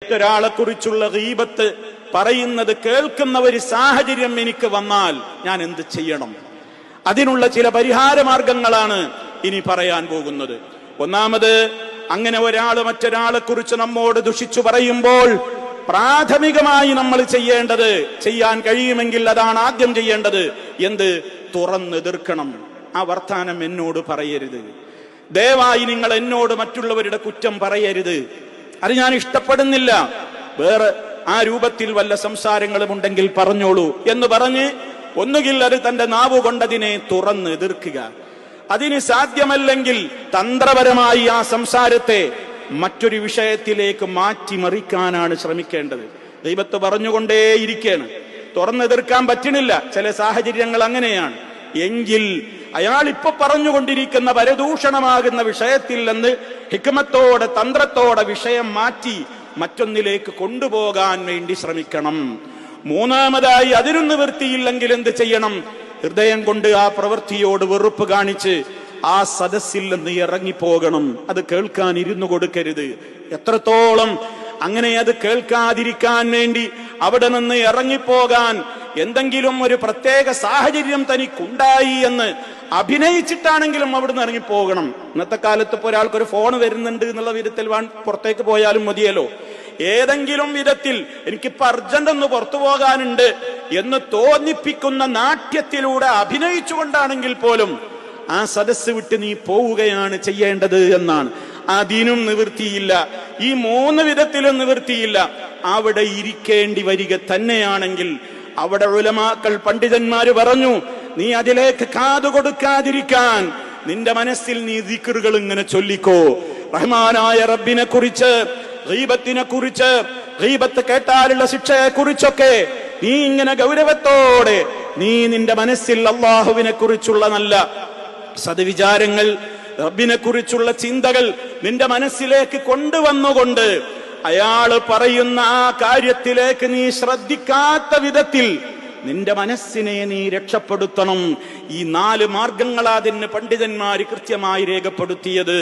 മറ്റൊരാളെ കുറിച്ചുള്ള ഗീബത്ത് പറയുന്നത് കേൾക്കുന്ന ഒരു സാഹചര്യം എനിക്ക് വന്നാൽ ഞാൻ എന്ത് ചെയ്യണം? അതിനുള്ള ചില പരിഹാര മാർഗങ്ങളാണ് ഇനി പറയാൻ പോകുന്നത്. ഒന്നാമത്, അങ്ങനെ ഒരാള് മറ്റൊരാളെ കുറിച്ച് നമ്മോട് ദുഷിച്ചു പറയുമ്പോൾ പ്രാഥമികമായി നമ്മൾ ചെയ്യേണ്ടത്, ചെയ്യാൻ കഴിയുമെങ്കിൽ അതാണ് ആദ്യം ചെയ്യേണ്ടത്, എന്ത്? തുറന്നെതിർക്കണം. ആ വർത്താനം എന്നോട് പറയരുത്, ദയവായി നിങ്ങൾ എന്നോട് മറ്റുള്ളവരുടെ കുറ്റം പറയരുത്, അത് ഞാൻ ഇഷ്ടപ്പെടുന്നില്ല, വേറെ ആ രൂപത്തിൽ വല്ല സംസാരങ്ങളും ഉണ്ടെങ്കിൽ പറഞ്ഞോളൂ എന്ന് പറഞ്ഞ് ഒന്നുകിൽ അത് തന്റെ നാവ് കൊണ്ടതിനെ തുറന്ന് എതിർക്കുക. അതിന് സാധ്യമല്ലെങ്കിൽ തന്ത്രപരമായി ആ സംസാരത്തെ മറ്റൊരു വിഷയത്തിലേക്ക് മാറ്റിമറിക്കാനാണ് ശ്രമിക്കേണ്ടത്. ഗീബത്ത് പറഞ്ഞുകൊണ്ടേയിരിക്കുകയാണ്, തുറന്നെതിർക്കാൻ പറ്റണില്ല, ചില സാഹചര്യങ്ങൾ അങ്ങനെയാണ് എങ്കിൽ അയാൾ ഇപ്പൊ പറഞ്ഞുകൊണ്ടിരിക്കുന്ന പരദൂഷണമാകുന്ന വിഷയത്തിൽ നിന്ന് ഹിക്മത്തോടെ തന്ത്രത്തോടെ വിഷയം മാറ്റി മറ്റൊന്നിലേക്ക് കൊണ്ടുപോകാൻ വേണ്ടി ശ്രമിക്കണം. മൂന്നാമതായി, അതിനും നിവൃത്തിയില്ലെങ്കിൽ എന്ത് ചെയ്യണം? ഹൃദയം കൊണ്ട് ആ പ്രവൃത്തിയോട് വെറുപ്പ് കാണിച്ച് ആ സദസ്സിൽ നിന്ന് ഇറങ്ങിപ്പോകണം. അത് കേൾക്കാൻ ഇരുന്നു കൊടുക്കരുത്. എത്രത്തോളം അങ്ങനെ അത് കേൾക്കാതിരിക്കാൻ വേണ്ടി അവിടെ നിന്ന് ഇറങ്ങിപ്പോകാൻ എന്തെങ്കിലും ഒരു പ്രത്യേക സാഹചര്യം തനിക്കുണ്ടായി എന്ന് അഭിനയിച്ചിട്ടാണെങ്കിലും അവിടുന്ന് ഇറങ്ങിപ്പോകണം. ഇന്നത്തെ കാലത്ത് ഇപ്പോൾ ഒരാൾക്കൊരു ഫോൺ വരുന്നുണ്ട് എന്നുള്ള വിധത്തിൽ പുറത്തേക്ക് പോയാലും മതിയല്ലോ. ഏതെങ്കിലും വിധത്തിൽ എനിക്കിപ്പോ അർജന്റ് ഒന്ന് പുറത്തു പോകാനുണ്ട് എന്ന് തോന്നിപ്പിക്കുന്ന നാട്യത്തിലൂടെ അഭിനയിച്ചുകൊണ്ടാണെങ്കിൽ പോലും ആ സദസ്സ് വിട്ട് നീ പോവുകയാണ് ചെയ്യേണ്ടത് എന്നാണ്. അതിനും നിവൃത്തിയില്ല, ഈ മൂന്ന് വിധത്തിലും നിവൃത്തിയില്ല, അവിടെ ഇരിക്കേണ്ടി വരിക തന്നെയാണെങ്കിൽ അവിടെ ഉലമാക്കൾ പണ്ഡിതന്മാര് പറഞ്ഞു, നീ അതിലേക്ക് കാതുകൊടുക്കാതിരിക്കാൻ നിന്റെ മനസ്സിൽ നീ ദിക്റുകൾ ഇങ്ങനെ ചൊല്ലിക്കോ. റഹ്മാനായ റബ്ബിനെ കുറിച്ച്, ഗീബത്തിനെ കുറിച്ച്, ഗീബത്ത് കേട്ടാലുള്ള ശിക്ഷയെ കുറിച്ചൊക്കെ നീ ഇങ്ങനെ ഗൗരവത്തോടെ നീ നിന്റെ മനസ്സിൽ അള്ളാഹുവിനെ കുറിച്ചുള്ള നല്ല സദ്വിചാരങ്ങൾ, റബ്ബിനെ കുറിച്ചുള്ള ചിന്തകൾ നിന്റെ മനസ്സിലേക്ക് കൊണ്ടുവന്നുകൊണ്ട് അയാള് പറയുന്ന ആ കാര്യത്തിലേക്ക് നീ ശ്രദ്ധിക്കാത്ത വിധത്തിൽ നിന്റെ മനസ്സിനെ നീ രക്ഷപ്പെടുത്തണം. ഈ 4 മാർഗങ്ങളാ അതിന് പണ്ഡിതന്മാര് കൃത്യമായി രേഖപ്പെടുത്തിയത്.